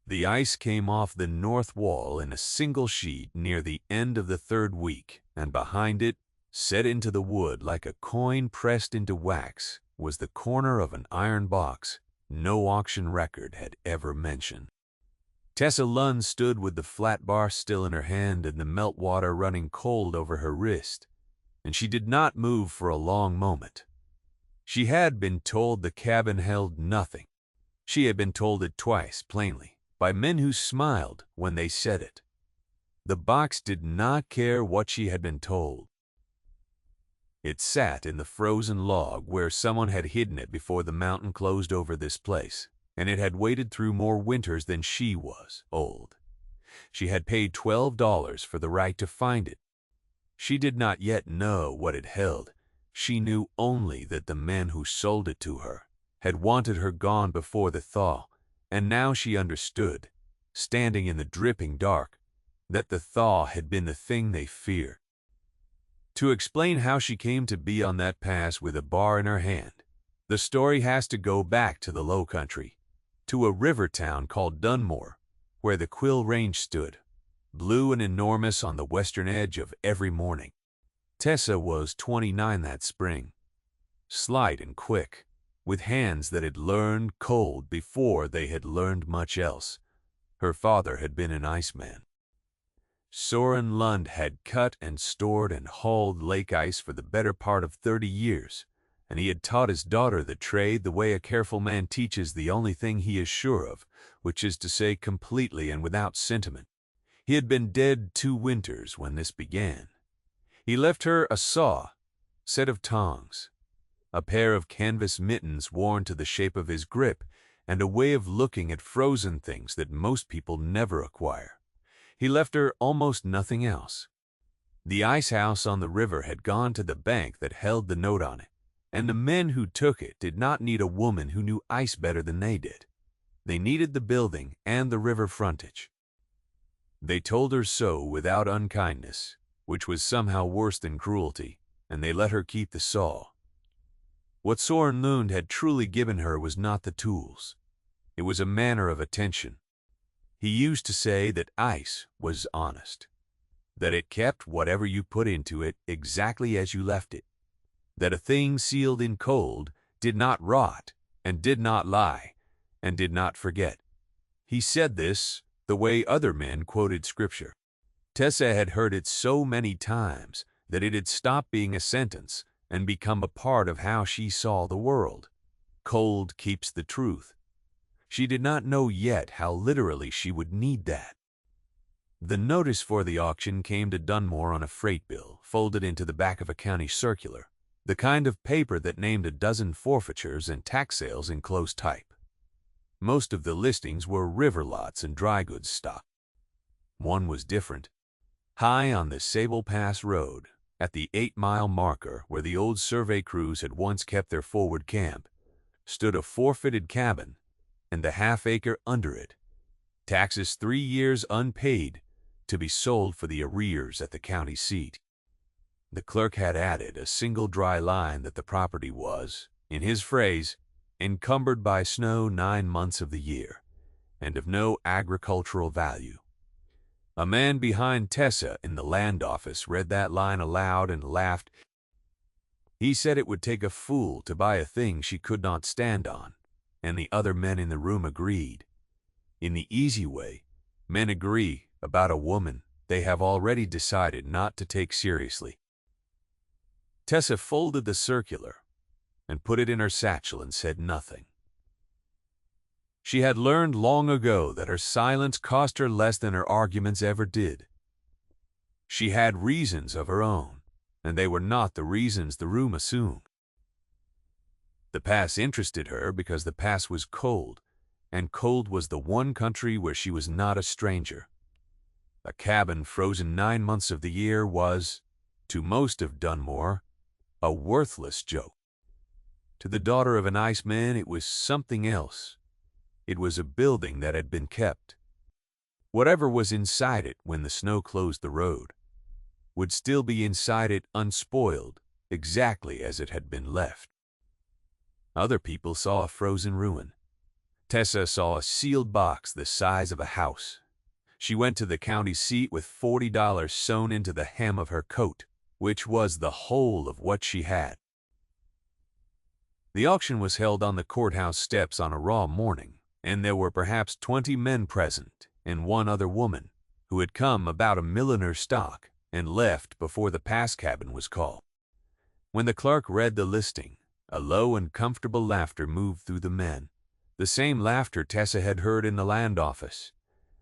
The ice came off the north wall in a single sheet near the end of the third week, and behind it, set into the wood like a coin pressed into wax, was the corner of an iron box no auction record had ever mentioned. Tessa Lund stood with the flat bar still in her hand and the meltwater running cold over her wrist, and she did not move for a long moment. She had been told the cabin held nothing. She had been told it twice, plainly, by men who smiled when they said it. The box did not care what she had been told. It sat in the frozen log where someone had hidden it before the mountain closed over this place, and it had waded through more winters than she was old. She had paid $12 for the right to find it. She did not yet know what it held. She knew only that the men who sold it to her had wanted her gone before the thaw, and now she understood, standing in the dripping dark, that the thaw had been the thing they feared. To explain how she came to be on that pass with a bar in her hand, the story has to go back to the low country, to a river town called Dunmore, where the Quill Range stood, blue and enormous on the western edge of every morning. Tessa was 29 that spring, slight and quick, with hands that had learned cold before they had learned much else. Her father had been an iceman. Soren Lund had cut and stored and hauled lake ice for the better part of 30 years, and he had taught his daughter the trade the way a careful man teaches the only thing he is sure of, which is to say completely and without sentiment. He had been dead 2 winters when this began. He left her a saw, set of tongs, a pair of canvas mittens worn to the shape of his grip, and a way of looking at frozen things that most people never acquire. He left her almost nothing else. The ice house on the river had gone to the bank that held the note on it, and the men who took it did not need a woman who knew ice better than they did. They needed the building and the river frontage. They told her so without unkindness, which was somehow worse than cruelty, and they let her keep the saw. What Soren Lund had truly given her was not the tools. It was a manner of attention. He used to say that ice was honest, that it kept whatever you put into it exactly as you left it, that a thing sealed in cold did not rot and did not lie and did not forget. He said this the way other men quoted scripture. Tessa had heard it so many times that it had stopped being a sentence and become a part of how she saw the world. Cold keeps the truth. She did not know yet how literally she would need that. The notice for the auction came to Dunmore on a freight bill, folded into the back of a county circular, the kind of paper that named a dozen forfeitures and tax sales in close type. Most of the listings were river lots and dry goods stock. One was different. High on the Sable Pass Road, at the 8-mile marker where the old survey crews had once kept their forward camp, stood a forfeited cabin, and the half-acre under it, taxes 3 years unpaid, to be sold for the arrears at the county seat. The clerk had added a single dry line that the property was, in his phrase, encumbered by snow 9 months of the year, and of no agricultural value. A man behind Tessa in the land office read that line aloud and laughed. He said it would take a fool to buy a thing she could not stand on, and the other men in the room agreed. In the easy way, men agree about a woman they have already decided not to take seriously. Tessa folded the circular and put it in her satchel and said nothing. She had learned long ago that her silence cost her less than her arguments ever did. She had reasons of her own, and they were not the reasons the room assumed. The pass interested her because the pass was cold, and cold was the one country where she was not a stranger. A cabin frozen 9 months of the year was, to most of Dunmore, a worthless joke. To the daughter of an iceman, it was something else. It was a building that had been kept. Whatever was inside it when the snow closed the road would still be inside it unspoiled, exactly as it had been left. Other people saw a frozen ruin. Tessa saw a sealed box the size of a house. She went to the county seat with $40 sewn into the hem of her coat, which was the whole of what she had. The auction was held on the courthouse steps on a raw morning, and there were perhaps 20 men present and one other woman, who had come about a milliner's stock and left before the pass cabin was called. When the clerk read the listing, a low and comfortable laughter moved through the men, the same laughter Tessa had heard in the land office,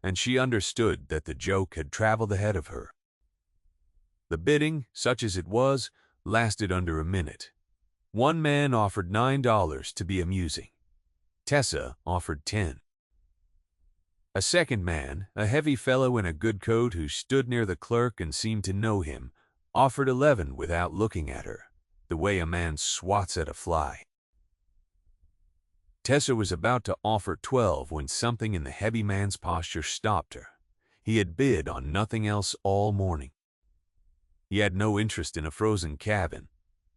and she understood that the joke had traveled ahead of her. The bidding, such as it was, lasted under a minute. One man offered $9 to be amusing. Tessa offered 10. A second man, a heavy fellow in a good coat who stood near the clerk and seemed to know him, offered 11 without looking at her, the way a man swats at a fly. Tessa was about to offer 12 when something in the heavy man's posture stopped her. He had bid on nothing else all morning. He had no interest in a frozen cabin,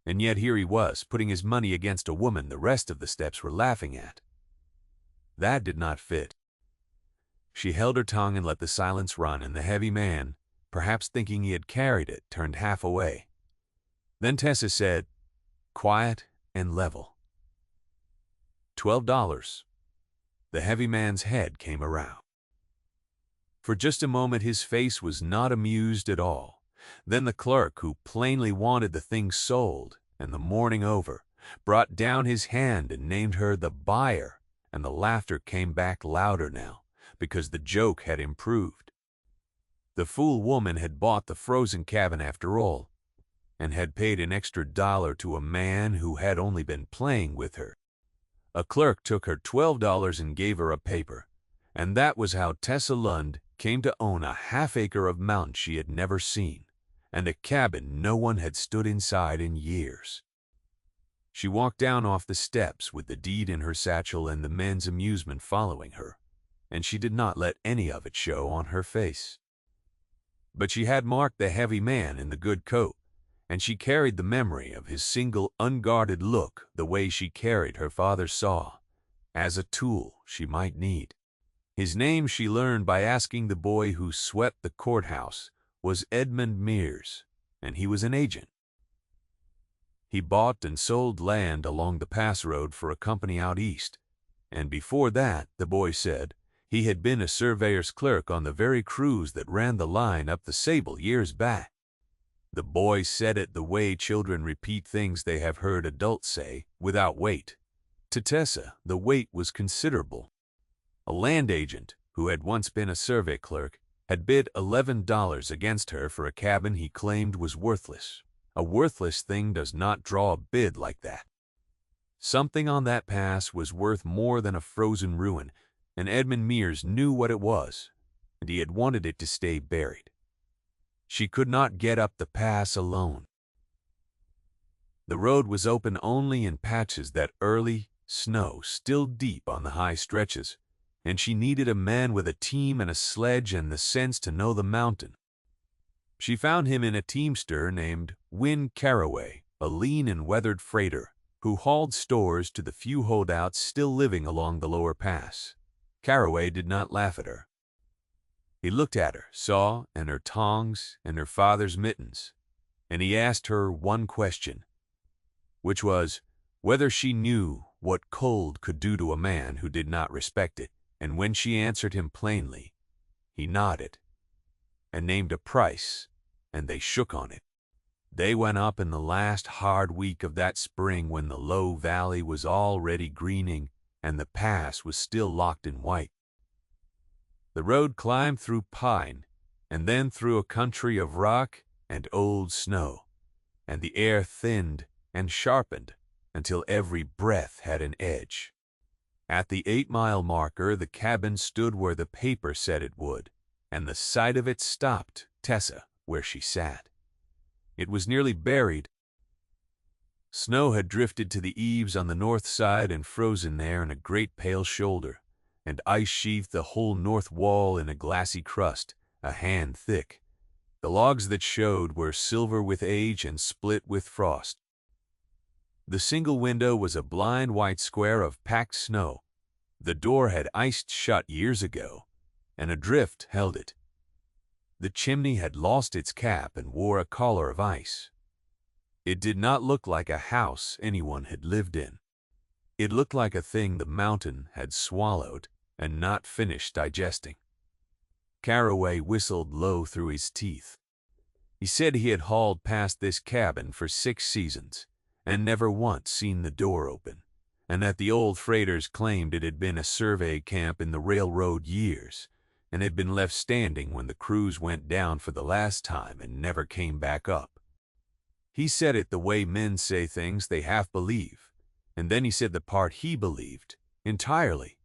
and yet here he was, putting his money against a woman the rest of the steps were laughing at. That did not fit. She held her tongue and let the silence run, and the heavy man, perhaps thinking he had carried it, turned half away. Then Tessa said, quiet and level, $12. The heavy man's head came around. For just a moment his face was not amused at all. Then the clerk, who plainly wanted the thing sold and the morning over, brought down his hand and named her the buyer, and the laughter came back louder now, because the joke had improved. The fool woman had bought the frozen cabin after all, and had paid an extra $1 to a man who had only been playing with her. A clerk took her $12 and gave her a paper, and that was how Tessa Lund came to own a half-acre of mountain she had never seen, and a cabin no one had stood inside in years. She walked down off the steps with the deed in her satchel and the men's amusement following her, and she did not let any of it show on her face. But she had marked the heavy man in the good coat, and she carried the memory of his single unguarded look the way she carried her father's saw, as a tool she might need. His name, she learned by asking the boy who swept the courthouse, was Edmund Mears, and he was an agent. He bought and sold land along the pass road for a company out east, and before that, the boy said, he had been a surveyor's clerk on the very crews that ran the line up the Sable years back. The boy said it the way children repeat things they have heard adults say, without weight. To Tessa, the weight was considerable. A land agent, who had once been a survey clerk, had bid $11 against her for a cabin he claimed was worthless. A worthless thing does not draw a bid like that. Something on that pass was worth more than a frozen ruin, and Edmund Mears knew what it was, and he had wanted it to stay buried. She could not get up the pass alone. The road was open only in patches that early snow still deep on the high stretches, and she needed a man with a team and a sledge and the sense to know the mountain. She found him in a teamster named Win Caraway, a lean and weathered freighter, who hauled stores to the few holdouts still living along the lower pass. Caraway did not laugh at her. He looked at her, saw, and her tongs, and her father's mittens, and he asked her one question, which was whether she knew what cold could do to a man who did not respect it, and when she answered him plainly, he nodded, and named a price, and they shook on it. They went up in the last hard week of that spring when the low valley was already greening, and the pass was still locked in white. The road climbed through pine, and then through a country of rock and old snow, and the air thinned and sharpened until every breath had an edge. At the 8-mile marker, the cabin stood where the paper said it would, and the sight of it stopped Tessa where she sat. It was nearly buried. Snow had drifted to the eaves on the north side and frozen there in a great pale shoulder, and ice sheathed the whole north wall in a glassy crust, a hand thick. The logs that showed were silver with age and split with frost. The single window was a blind white square of packed snow, The door had iced shut years ago, and a drift held it. The chimney had lost its cap and wore a collar of ice. It did not look like a house anyone had lived in. It looked like a thing the mountain had swallowed and not finished digesting. Caraway whistled low through his teeth. He said he had hauled past this cabin for 6 seasons and never once seen the door open, and that the old freighters claimed it had been a survey camp in the railroad years and had been left standing when the crews went down for the last time and never came back up. He said it the way men say things they half believe, and then he said the part he believed entirely,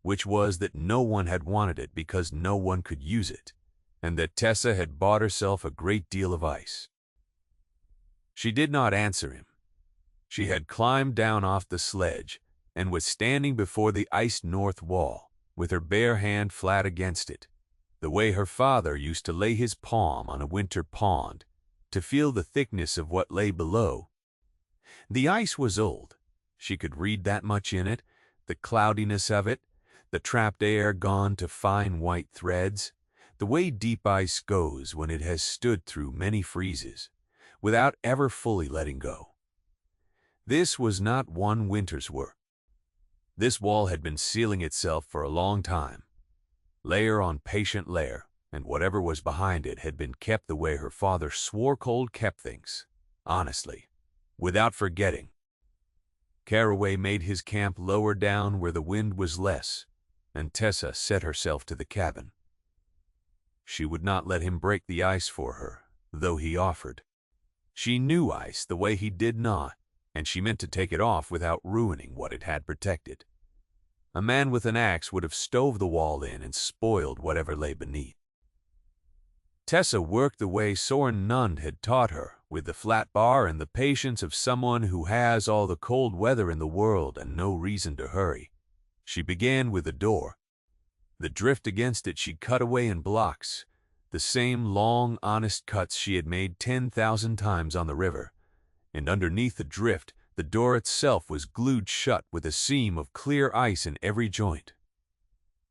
which was that no one had wanted it because no one could use it, and that Tessa had bought herself a great deal of ice. She did not answer him. She had climbed down off the sledge and was standing before the iced north wall, with her bare hand flat against it, the way her father used to lay his palm on a winter pond to feel the thickness of what lay below. The ice was old. She could read that much in it, the cloudiness of it, the trapped air gone to fine white threads, the way deep ice goes when it has stood through many freezes, without ever fully letting go. This was not one winter's work. This wall had been sealing itself for a long time. Layer on patient layer, and whatever was behind it had been kept the way her father swore cold kept things, honestly, without forgetting. Caraway made his camp lower down where the wind was less, and Tessa set herself to the cabin. She would not let him break the ice for her, though he offered. She knew ice the way he did not, and she meant to take it off without ruining what it had protected. A man with an axe would have stove the wall in and spoiled whatever lay beneath. Tessa worked the way Soren Nund had taught her, with the flat bar and the patience of someone who has all the cold weather in the world and no reason to hurry. She began with the door. The drift against it she cut away in blocks, the same long, honest cuts she had made 10,000 times on the river, and underneath the drift, the door itself was glued shut with a seam of clear ice in every joint.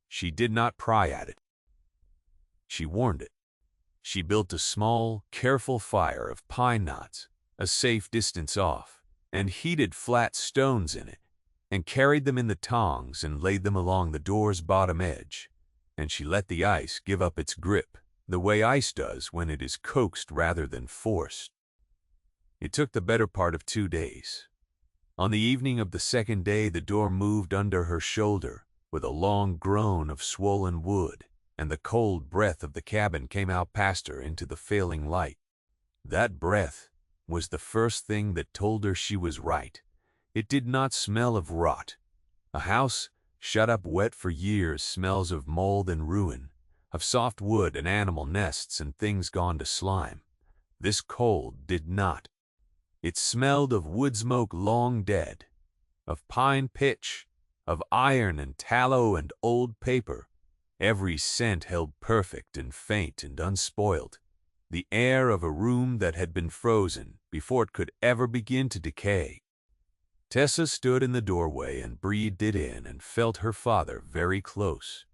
She did not pry at it. She warned it. She built a small, careful fire of pine knots, a safe distance off, and heated flat stones in it, and carried them in the tongs and laid them along the door's bottom edge, and she let the ice give up its grip, the way ice does when it is coaxed rather than forced. It took the better part of 2 days. On the evening of the second day, the door moved under her shoulder with a long groan of swollen wood, and the cold breath of the cabin came out past her into the failing light. That breath was the first thing that told her she was right. It did not smell of rot. A house shut up wet for years smells of mold and ruin, of soft wood and animal nests and things gone to slime. This cold did not. It smelled of wood smoke long dead, of pine pitch, of iron and tallow and old paper. Every scent held perfect and faint and unspoiled, the air of a room that had been frozen before it could ever begin to decay. Tessa stood in the doorway and breathed it in and felt her father very close.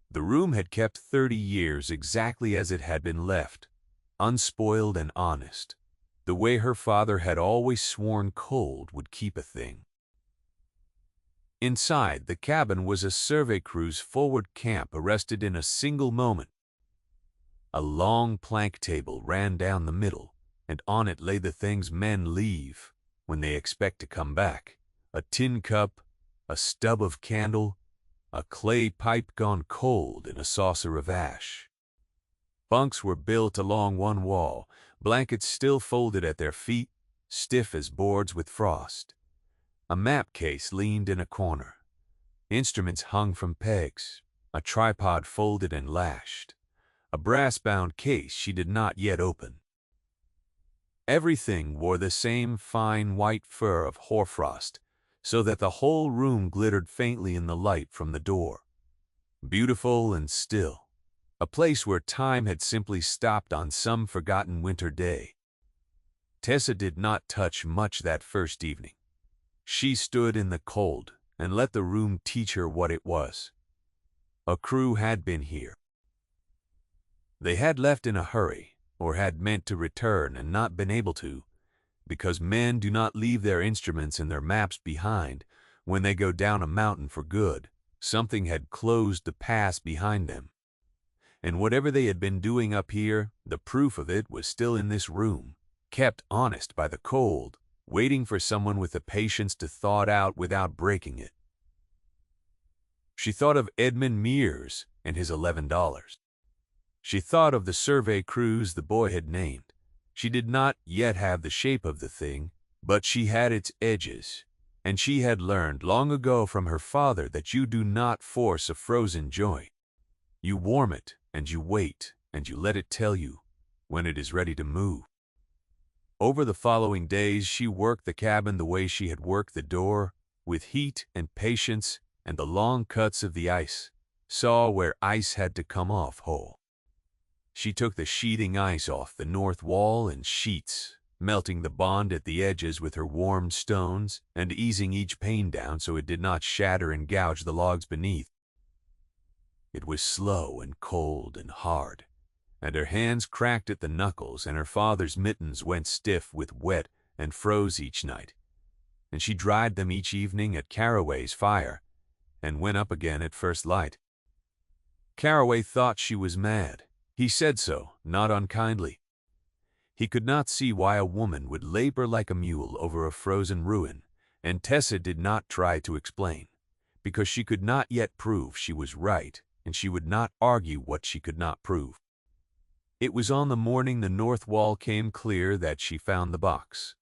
The room had kept 30 years exactly as it had been left, unspoiled and honest, the way her father had always sworn cold would keep a thing. Inside the cabin was a survey crew's forward camp arrested in a single moment. A long plank table ran down the middle, and on it lay the things men leave when they expect to come back: a tin cup, a stub of candle, a clay pipe gone cold in a saucer of ash. Bunks were built along one wall, blankets still folded at their feet, stiff as boards with frost. A map case leaned in a corner. Instruments hung from pegs, a tripod folded and lashed, a brass-bound case she did not yet open. Everything wore the same fine white fur of hoarfrost, so that the whole room glittered faintly in the light from the door. Beautiful and still, a place where time had simply stopped on some forgotten winter day. Tessa did not touch much that first evening. She stood in the cold and let the room teach her what it was. A crew had been here. They had left in a hurry, or had meant to return and not been able to, because men do not leave their instruments and their maps behind when they go down a mountain for good. Something had closed the pass behind them. And whatever they had been doing up here, the proof of it was still in this room, kept honest by the cold, waiting for someone with the patience to thaw it out without breaking it. She thought of Edmund Mears and his $11. She thought of the survey cruise the boy had named. She did not yet have the shape of the thing, but she had its edges, and she had learned long ago from her father that you do not force a frozen joy. You warm it, and you wait, and you let it tell you when it is ready to move. Over the following days, she worked the cabin the way she had worked the door, with heat and patience and the long cuts of the ice, saw where ice had to come off whole. She took the sheathing ice off the north wall in sheets, melting the bond at the edges with her warmed stones and easing each pane down so it did not shatter and gouge the logs beneath. It was slow and cold and hard, and her hands cracked at the knuckles, and her father's mittens went stiff with wet and froze each night, and she dried them each evening at Caraway's fire and went up again at first light. Caraway thought she was mad. He said so, not unkindly. He could not see why a woman would labor like a mule over a frozen ruin, and Tessa did not try to explain, because she could not yet prove she was right, and she would not argue what she could not prove. It was on the morning the north wall came clear that she found the box.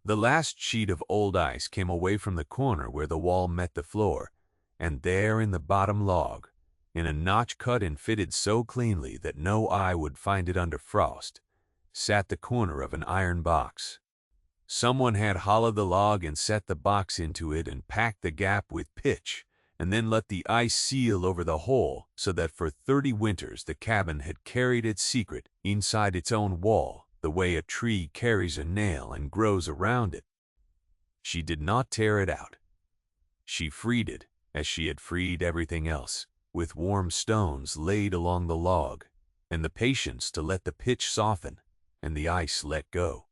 The last sheet of old ice came away from the corner where the wall met the floor, and there in the bottom log, in a notch cut and fitted so cleanly that no eye would find it under frost, sat the corner of an iron box. Someone had hollowed the log and set the box into it and packed the gap with pitch, and then let the ice seal over the hole so that for 30 winters the cabin had carried its secret inside its own wall, the way a tree carries a nail and grows around it. She did not tear it out. She freed it, as she had freed everything else, with warm stones laid along the log, and the patience to let the pitch soften and the ice let go.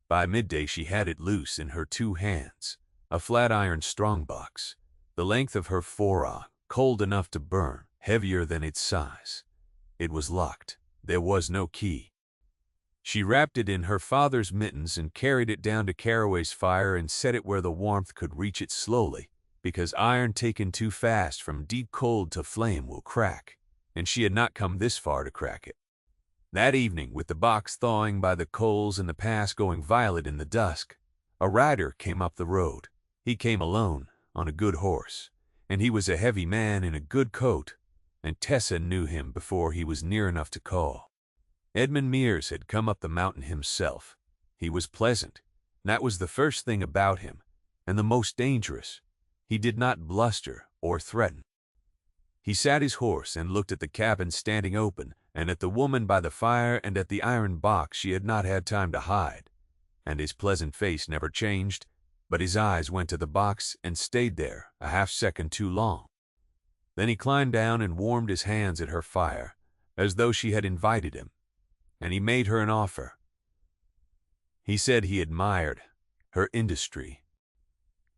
By midday she had it loose in her 2 hands, a flat iron strongbox, the length of her forearm, cold enough to burn, heavier than its size. It was locked. There was no key. She wrapped it in her father's mittens and carried it down to Caraway's fire and set it where the warmth could reach it slowly, because iron taken too fast from deep cold to flame will crack, and she had not come this far to crack it. That evening, with the box thawing by the coals and the pass going violet in the dusk, a rider came up the road. He came alone, on a good horse, and he was a heavy man in a good coat, and Tessa knew him before he was near enough to call. Edmund Mears had come up the mountain himself. He was pleasant. That was the first thing about him, and the most dangerous. He did not bluster or threaten. He sat his horse and looked at the cabin standing open, and at the woman by the fire, and at the iron box she had not had time to hide, and his pleasant face never changed, but his eyes went to the box and stayed there a half-second too long. Then he climbed down and warmed his hands at her fire, as though she had invited him, and he made her an offer. He said he admired her industry.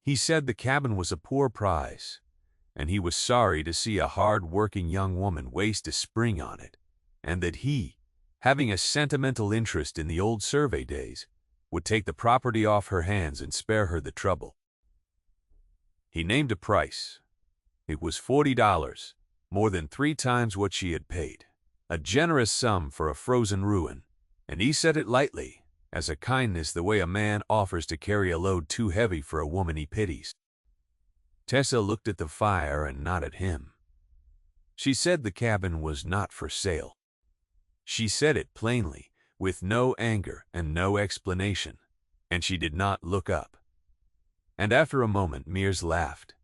He said the cabin was a poor prize, and he was sorry to see a hard-working young woman waste a spring on it, and that he, having a sentimental interest in the old survey days, would take the property off her hands and spare her the trouble. He named a price. It was $40, more than 3 times what she had paid, a generous sum for a frozen ruin, and he said it lightly, as a kindness the way a man offers to carry a load too heavy for a woman he pities. Tessa looked at the fire and not at him. She said the cabin was not for sale. She said it plainly, with no anger and no explanation, and she did not look up. And after a moment Mears laughed,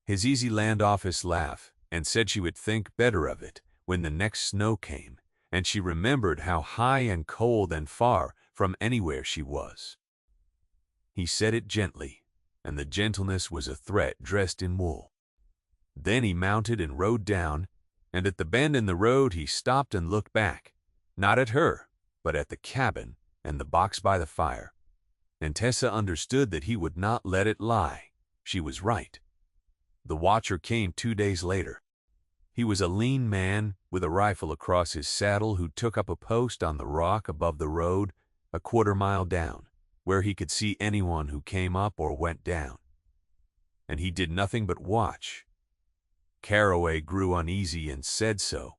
his easy land office laugh, and said she would think better of it when the next snow came, and she remembered how high and cold and far from anywhere she was. He said it gently, and the gentleness was a threat dressed in wool. Then he mounted and rode down, and at the bend in the road he stopped and looked back, not at her, but at the cabin and the box by the fire. And Tessa understood that he would not let it lie. She was right. The watcher came 2 days later. He was a lean man with a rifle across his saddle who took up a post on the rock above the road a quarter-mile down, where he could see anyone who came up or went down. And he did nothing but watch. Caraway grew uneasy and said so.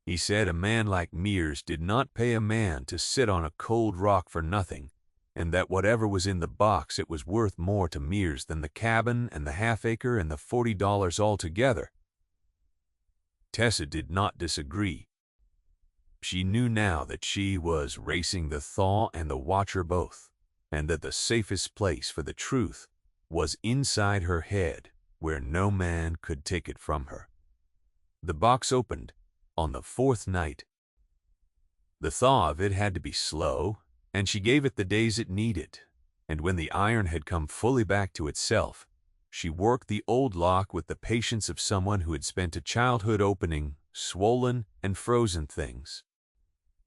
He said a man like Mears did not pay a man to sit on a cold rock for nothing, and that whatever was in the box it was worth more to Mears than the cabin and the half-acre and the $40 altogether. Tessa did not disagree. She knew now that she was racing the Thaw and the Watcher both, and that the safest place for the truth was inside her head, where no man could take it from her. The box opened on the 4th night. The thaw of it had to be slow, and she gave it the days it needed, and when the iron had come fully back to itself, she worked the old lock with the patience of someone who had spent a childhood opening swollen and frozen things.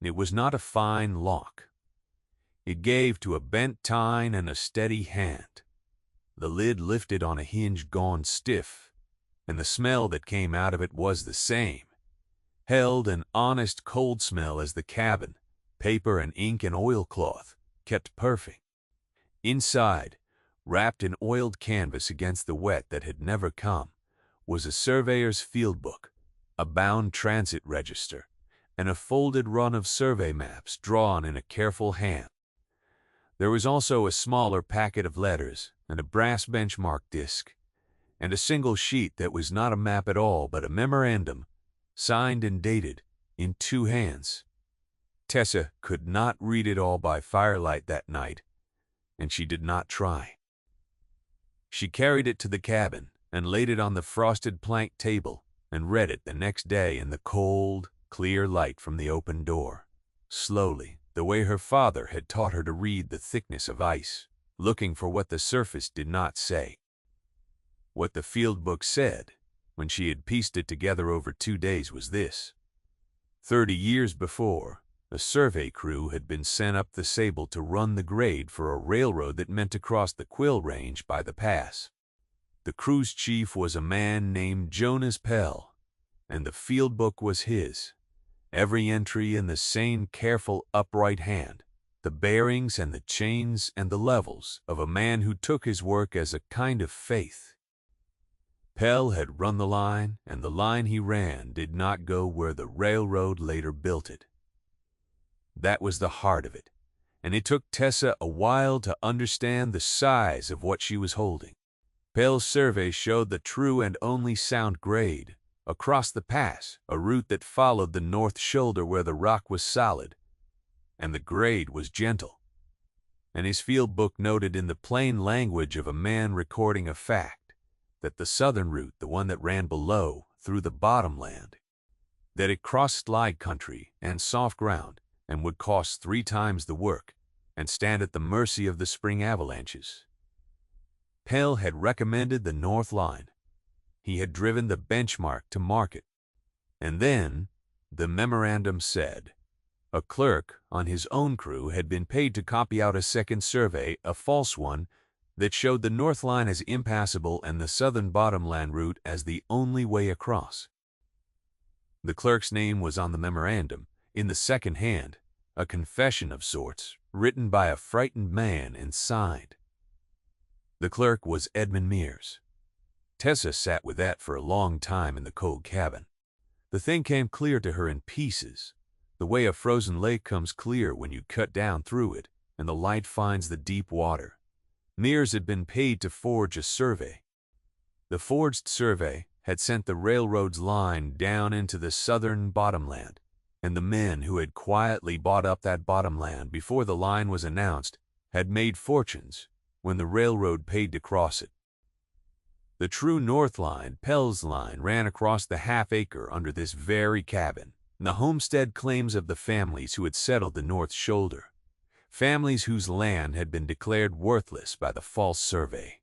It was not a fine lock. It gave to a bent tine and a steady hand. The lid lifted on a hinge gone stiff, and the smell that came out of it was the same. Held an honest cold smell as the cabin, paper and ink and oilcloth, kept perfect. Inside, wrapped in oiled canvas against the wet that had never come, was a surveyor's field book, a bound transit register, and a folded run of survey maps drawn in a careful hand. There was also a smaller packet of letters and a brass benchmark disc, and a single sheet that was not a map at all but a memorandum, signed and dated, in 2 hands. Tessa could not read it all by firelight that night, and she did not try. She carried it to the cabin and laid it on the frosted plank table and read it the next day in the cold, clear light from the open door, slowly, the way her father had taught her to read the thickness of ice, looking for what the surface did not say. What the field book said, when she had pieced it together over 2 days, was this: 30 years before, a survey crew had been sent up the Sable to run the grade for a railroad that meant to cross the Quill Range by the pass. The crew's chief was a man named Jonas Pell, and the field book was his. Every entry in the same careful, upright hand, the bearings and the chains and the levels of a man who took his work as a kind of faith. Pell had run the line, and the line he ran did not go where the railroad later built it. That was the heart of it, and it took Tessa a while to understand the size of what she was holding. Pell's survey showed the true and only sound grade, across the pass, a route that followed the north shoulder where the rock was solid, and the grade was gentle. And his field book noted in the plain language of a man recording a fact that the southern route, the one that ran below through the bottomland, that it crossed slide country and soft ground and would cost 3 times the work and stand at the mercy of the spring avalanches. Pell had recommended the north line. He had driven the benchmark to market. And then, the memorandum said, a clerk on his own crew had been paid to copy out a second survey, a false one, that showed the north line as impassable and the southern bottomland route as the only way across. The clerk's name was on the memorandum, in the second hand, a confession of sorts, written by a frightened man and signed. The clerk was Edmund Mears. Tessa sat with that for a long time in the cold cabin. The thing came clear to her in pieces, the way a frozen lake comes clear when you cut down through it and the light finds the deep water. Mears had been paid to forge a survey. The forged survey had sent the railroad's line down into the southern bottomland, and the men who had quietly bought up that bottomland before the line was announced had made fortunes when the railroad paid to cross it. The true north line, Pell's line, ran across the half-acre under this very cabin, the homestead claims of the families who had settled the north shoulder, families whose land had been declared worthless by the false survey.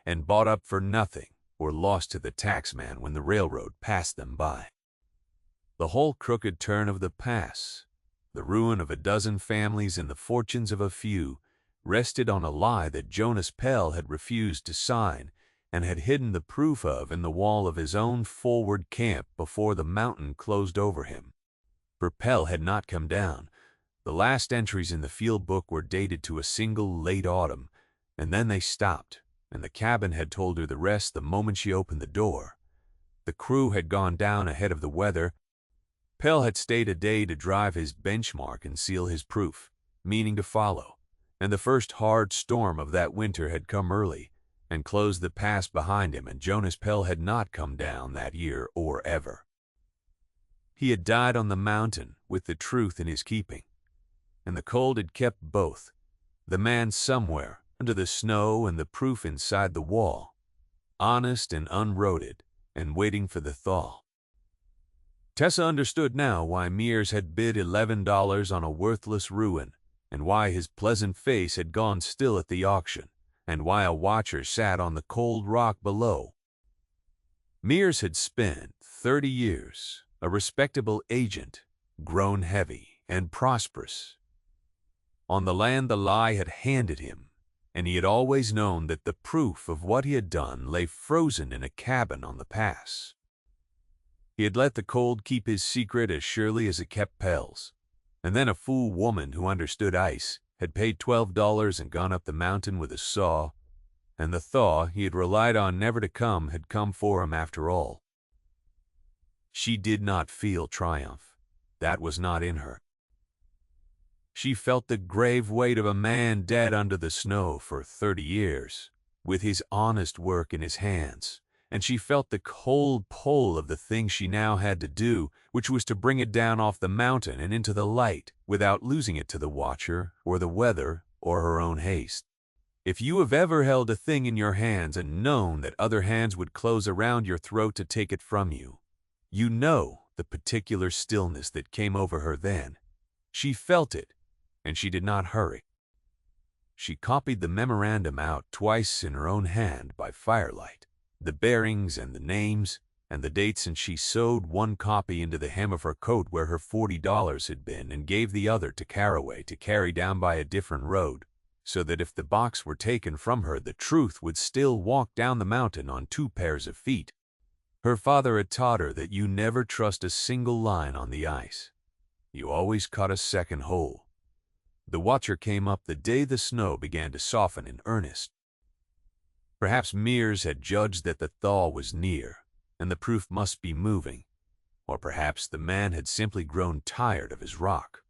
and bought up for nothing or lost to the taxman when the railroad passed them by. The whole crooked turn of the pass, the ruin of a dozen families and the fortunes of a few, rested on a lie that Jonas Pell had refused to sign and had hidden the proof of in the wall of his own forward camp before the mountain closed over him. For Pell had not come down. The last entries in the field book were dated to a single late autumn, and then they stopped, and the cabin had told her the rest the moment she opened the door. The crew had gone down ahead of the weather. Pell had stayed a day to drive his benchmark and seal his proof, meaning to follow, and the first hard storm of that winter had come early and closed the pass behind him, and Jonas Pell had not come down that year or ever. He had died on the mountain with the truth in his keeping, and the cold had kept both, the man somewhere under the snow and the proof inside the wall, honest and unroaded and waiting for the thaw. Tessa understood now why Mears had bid $11 on a worthless ruin, and why his pleasant face had gone still at the auction, and why a watcher sat on the cold rock below. Mears had spent 30 years, a respectable agent, grown heavy and prosperous, on the land the lie had handed him, and he had always known that the proof of what he had done lay frozen in a cabin on the pass. He had let the cold keep his secret as surely as it kept Pell's, and then a fool woman who understood ice had paid $12 and gone up the mountain with a saw, and the thaw he had relied on never to come had come for him after all. She did not feel triumph. That was not in her. She felt the grave weight of a man dead under the snow for 30 years, with his honest work in his hands, and she felt the cold pull of the thing she now had to do, which was to bring it down off the mountain and into the light without losing it to the watcher or the weather or her own haste. If you have ever held a thing in your hands and known that other hands would close around your throat to take it from you, you know the particular stillness that came over her then. She felt it, and she did not hurry. She copied the memorandum out twice in her own hand by firelight, the bearings and the names and the dates, and she sewed one copy into the hem of her coat where her $40 had been and gave the other to Caraway to carry down by a different road, so that if the box were taken from her, the truth would still walk down the mountain on 2 pairs of feet. Her father had taught her that you never trust a single line on the ice. You always caught a second hole. The watcher came up the day the snow began to soften in earnest. Perhaps Mears had judged that the thaw was near, and the proof must be moving, or perhaps the man had simply grown tired of his rock.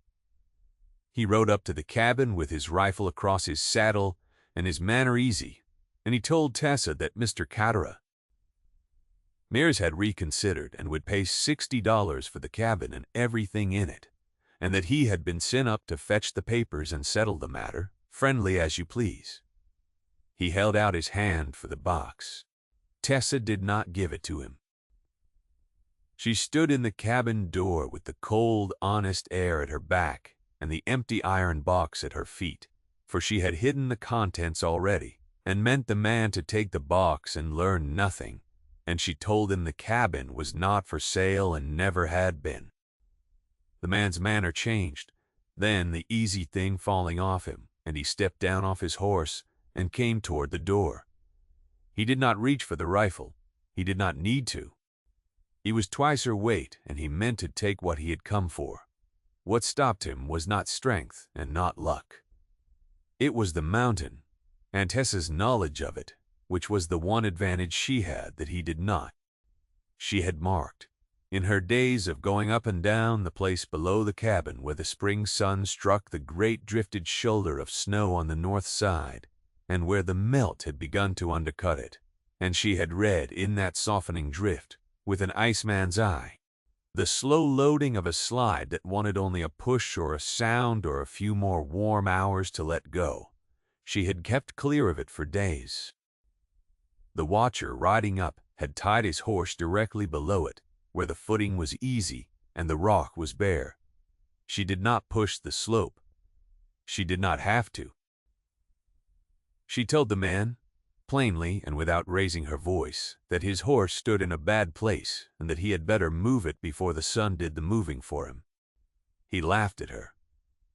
He rode up to the cabin with his rifle across his saddle and his manner easy, and he told Tessa that Mr. Catara. Mears had reconsidered and would pay $60 for the cabin and everything in it, and that he had been sent up to fetch the papers and settle the matter, friendly as you please. He held out his hand for the box. Tessa did not give it to him. She stood in the cabin door with the cold, honest air at her back and the empty iron box at her feet, for she had hidden the contents already, and meant the man to take the box and learn nothing, and she told him the cabin was not for sale and never had been. The man's manner changed, then the easy thing falling off him, and he stepped down off his horse and came toward the door. He did not reach for the rifle. He did not need to. He was twice her weight, and he meant to take what he had come for. What stopped him was not strength and not luck. It was the mountain, and Tessa's knowledge of it, which was the one advantage she had that he did not. She had marked, in her days of going up and down, the place below the cabin where the spring sun struck the great drifted shoulder of snow on the north side, and where the melt had begun to undercut it, and she had read in that softening drift, with an iceman's eye, the slow loading of a slide that wanted only a push or a sound or a few more warm hours to let go. She had kept clear of it for days. The watcher riding up had tied his horse directly below it, where the footing was easy and the rock was bare. She did not push the slope. She did not have to. She told the man, plainly and without raising her voice, that his horse stood in a bad place and that he had better move it before the sun did the moving for him. He laughed at her.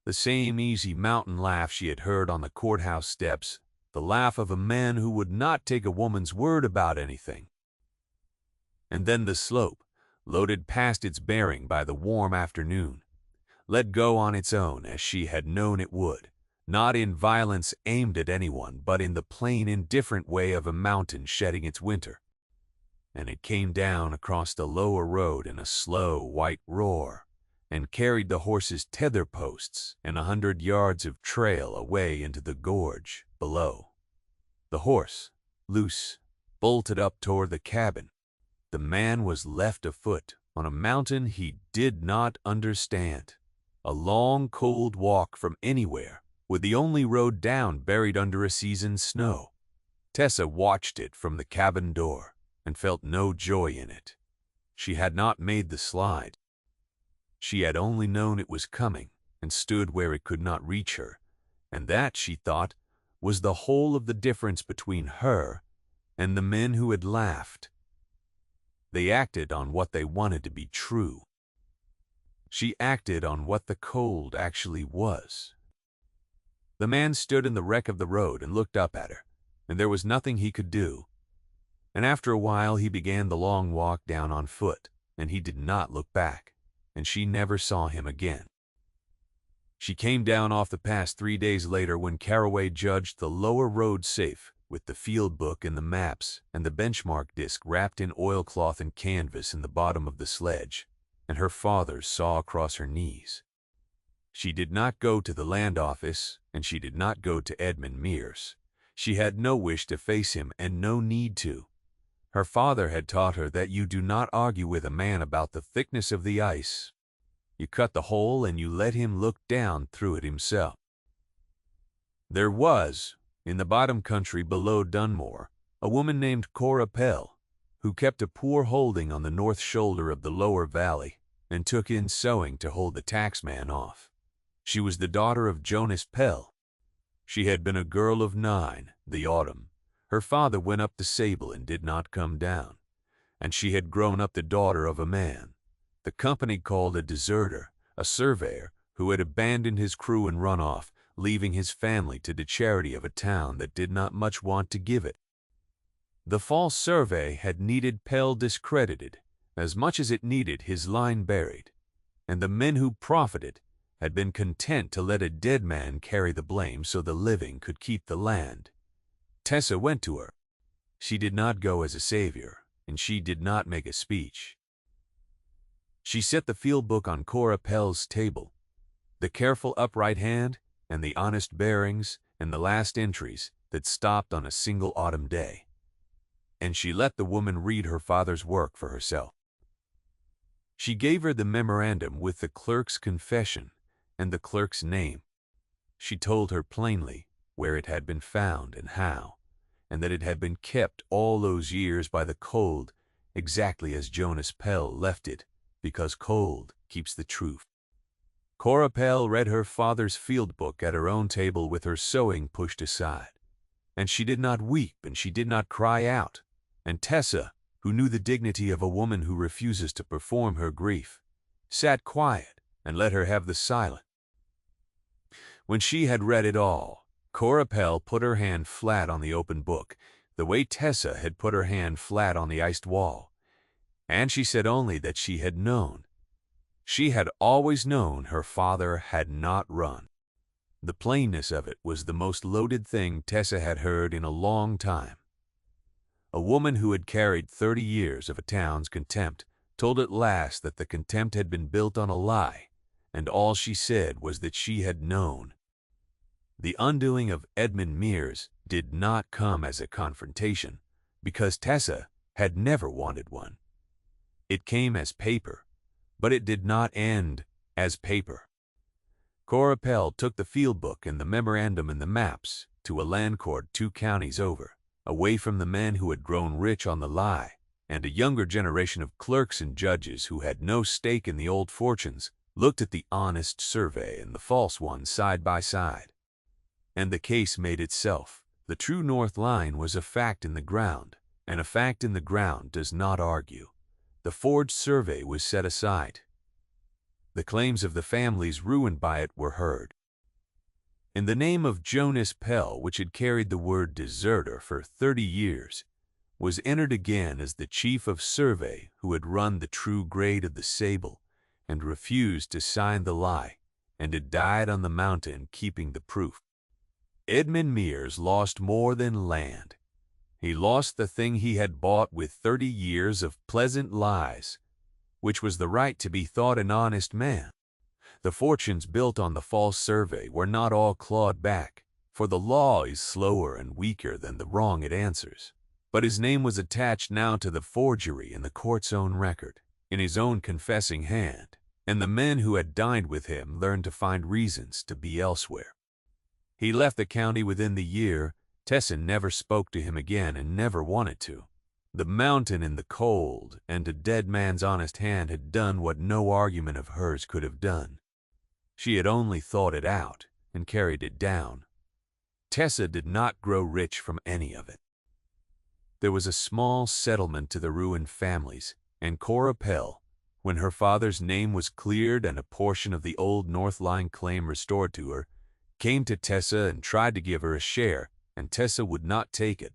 The same easy mountain laugh she had heard on the courthouse steps, the laugh of a man who would not take a woman's word about anything. And then the slope, loaded past its bearing by the warm afternoon, let go on its own as she had known it would, not in violence aimed at anyone, but in the plain, indifferent way of a mountain shedding its winter. And it came down across the lower road in a slow, white roar, and carried the horse's tether posts and 100 yards of trail away into the gorge below. The horse, loose, bolted up toward the cabin. The man was left afoot on a mountain he did not understand. A long, cold walk from anywhere, with the only road down buried under a season's snow. Tessa watched it from the cabin door and felt no joy in it. She had not made the slide. She had only known it was coming and stood where it could not reach her, and that, she thought, was the whole of the difference between her and the men who had laughed. They acted on what they wanted to be true. She acted on what the cold actually was. The man stood in the wreck of the road and looked up at her, and there was nothing he could do. And after a while he began the long walk down on foot, and he did not look back, and she never saw him again. She came down off the pass 3 days later when Caraway judged the lower road safe, with the field book and the maps and the benchmark disc wrapped in oilcloth and canvas in the bottom of the sledge, and her father's saw across her knees. She did not go to the land office, and she did not go to Edmund Mears. She had no wish to face him and no need to. Her father had taught her that you do not argue with a man about the thickness of the ice. You cut the hole and you let him look down through it himself. There was, in the bottom country below Dunmore, a woman named Cora Pell, who kept a poor holding on the north shoulder of the lower valley and took in sewing to hold the taxman off. She was the daughter of Jonas Pell. She had been a girl of 9 the autumn. Her father went up to Sable and did not come down, and she had grown up the daughter of a man the company called a deserter, a surveyor who had abandoned his crew and run off, leaving his family to the charity of a town that did not much want to give it. The false survey had needed Pell discredited as much as it needed his line buried, and the men who profited had been content to let a dead man carry the blame so the living could keep the land. Tessa went to her. She did not go as a savior, and she did not make a speech. She set the field book on Cora Pell's table, the careful upright hand and the honest bearings and the last entries that stopped on a single autumn day, and she let the woman read her father's work for herself. She gave her the memorandum with the clerk's confession and the clerk's name. She told her plainly where it had been found and how, and that it had been kept all those years by the cold exactly as Jonas Pell left it, because cold keeps the truth. Cora Pell read her father's field book at her own table with her sewing pushed aside, and she did not weep and she did not cry out, and Tessa, who knew the dignity of a woman who refuses to perform her grief, sat quiet and let her have the silence. When she had read it all, Cora Pell put her hand flat on the open book, the way Tessa had put her hand flat on the iced wall, and she said only that she had known. She had always known her father had not run. The plainness of it was the most loaded thing Tessa had heard in a long time. A woman who had carried 30 years of a town's contempt told at last that the contempt had been built on a lie, and all she said was that she had known. The undoing of Edmund Mears did not come as a confrontation, because Tessa had never wanted one. It came as paper, but it did not end as paper. Cora Pell took the field book and the memorandum and the maps to a land court 2 counties over, away from the men who had grown rich on the lie, and a younger generation of clerks and judges who had no stake in the old fortunes looked at the honest survey and the false one side by side. And the case made itself, The true north line was a fact in the ground, and a fact in the ground does not argue. The forged survey was set aside. The claims of the families ruined by it were heard. In the name of Jonas Pell, which had carried the word deserter for 30 years, was entered again as the chief of survey who had run the true grade of the sable and refused to sign the lie, and had died on the mountain keeping the proof. Edmund Mears lost more than land. He lost the thing he had bought with 30 years of pleasant lies, which was the right to be thought an honest man. The fortunes built on the false survey were not all clawed back, for the law is slower and weaker than the wrong it answers. But his name was attached now to the forgery in the court's own record, in his own confessing hand, and the men who had dined with him learned to find reasons to be elsewhere. He left the county within the year. Tessa never spoke to him again and never wanted to. The mountain in the cold and a dead man's honest hand had done what no argument of hers could have done. She had only thought it out and carried it down. Tessa did not grow rich from any of it. There was a small settlement to the ruined families, and Cora Pell, when her father's name was cleared and a portion of the old North Line claim restored to her, came to Tessa and tried to give her a share, and Tessa would not take it.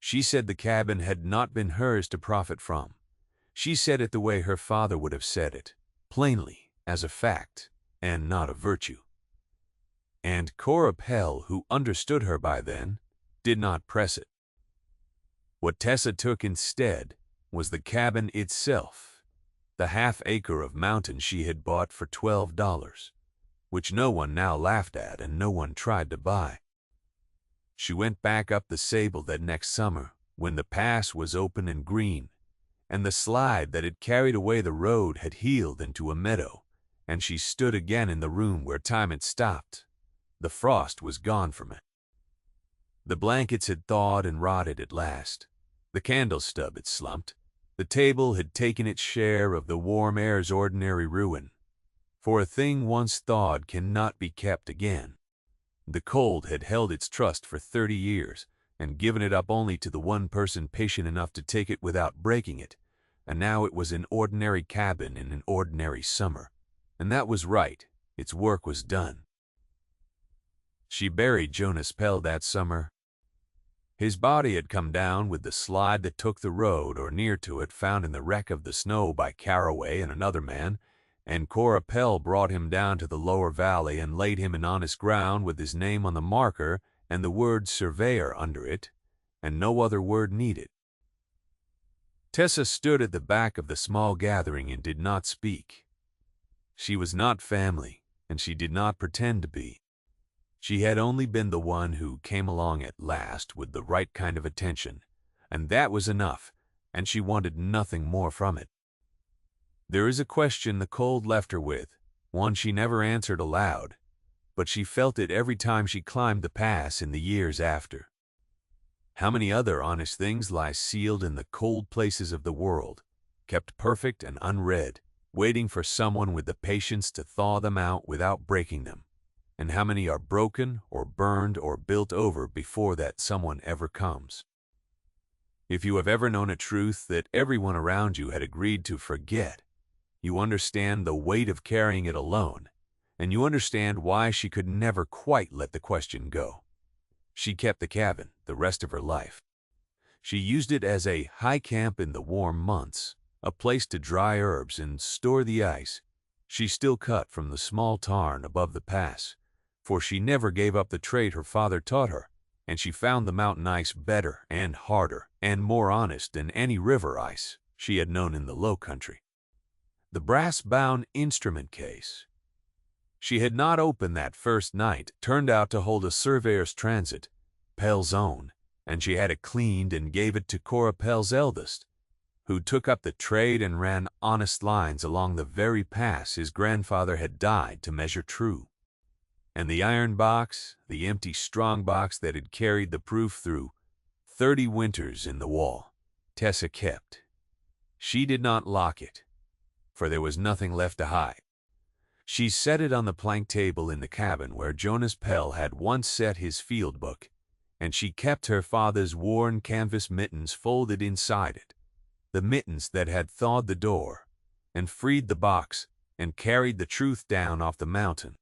She said the cabin had not been hers to profit from. She said it the way her father would have said it, plainly, as a fact, and not a virtue. And Cora Pell, who understood her by then, did not press it. What Tessa took instead was the cabin itself, the half-acre of mountain she had bought for $12, which no one now laughed at and no one tried to buy. She went back up the Sable that next summer, when the pass was open and green, and the slide that had carried away the road had healed into a meadow, and she stood again in the room where time had stopped. The frost was gone from it. The blankets had thawed and rotted at last. The candle stub had slumped. The table had taken its share of the warm air's ordinary ruin. For a thing once thawed cannot be kept again. The cold had held its trust for 30 years, and given it up only to the one person patient enough to take it without breaking it, and now it was an ordinary cabin in an ordinary summer. And that was right. Its work was done. She buried Jonas Pell that summer. His body had come down with the slide that took the road or near to it, found in the wreck of the snow by Caraway and another man, and Cora Pell brought him down to the lower valley and laid him in honest ground with his name on the marker and the word surveyor under it, and no other word needed. Tessa stood at the back of the small gathering and did not speak. She was not family, and she did not pretend to be. She had only been the one who came along at last with the right kind of attention, and that was enough, and she wanted nothing more from it. There is a question the cold left her with, one she never answered aloud, but she felt it every time she climbed the pass in the years after. How many other honest things lie sealed in the cold places of the world, kept perfect and unread, waiting for someone with the patience to thaw them out without breaking them? And how many are broken or burned or built over before that someone ever comes? If you have ever known a truth that everyone around you had agreed to forget, you understand the weight of carrying it alone, and you understand why she could never quite let the question go. She kept the cabin the rest of her life. She used it as a high camp in the warm months, a place to dry herbs and store the ice she still cut from the small tarn above the pass, for she never gave up the trade her father taught her, and she found the mountain ice better and harder and more honest than any river ice she had known in the low country. The brass-bound instrument case she had not opened that first night turned out to hold a surveyor's transit, Pell's own, and she had it cleaned and gave it to Cora Pell's eldest, who took up the trade and ran honest lines along the very pass his grandfather had died to measure true. And the iron box, the empty strong box that had carried the proof through 30 winters in the wall, Tessa kept. She did not lock it, for there was nothing left to hide. She set it on the plank table in the cabin where Jonas Pell had once set his field book, and she kept her father's worn canvas mittens folded inside it, the mittens that had thawed the door, and freed the box, and carried the truth down off the mountain.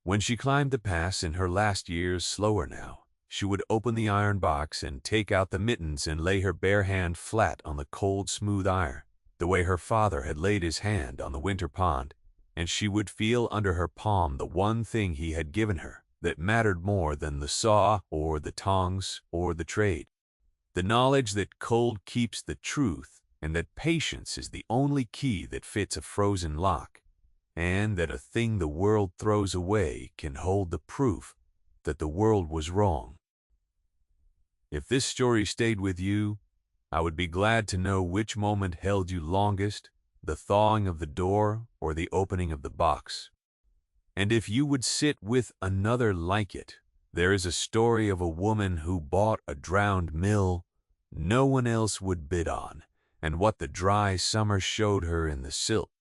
When she climbed the pass in her last years, slower now, she would open the iron box and take out the mittens and lay her bare hand flat on the cold, smooth iron, the way her father had laid his hand on the winter pond, and she would feel under her palm the one thing he had given her that mattered more than the saw or the tongs or the trade. The knowledge that cold keeps the truth, and that patience is the only key that fits a frozen lock, and that a thing the world throws away can hold the proof that the world was wrong. If this story stayed with you, I would be glad to know which moment held you longest, the thawing of the door or the opening of the box. And if you would sit with another like it, there is a story of a woman who bought a drowned mill no one else would bid on, and what the dry summer showed her in the silt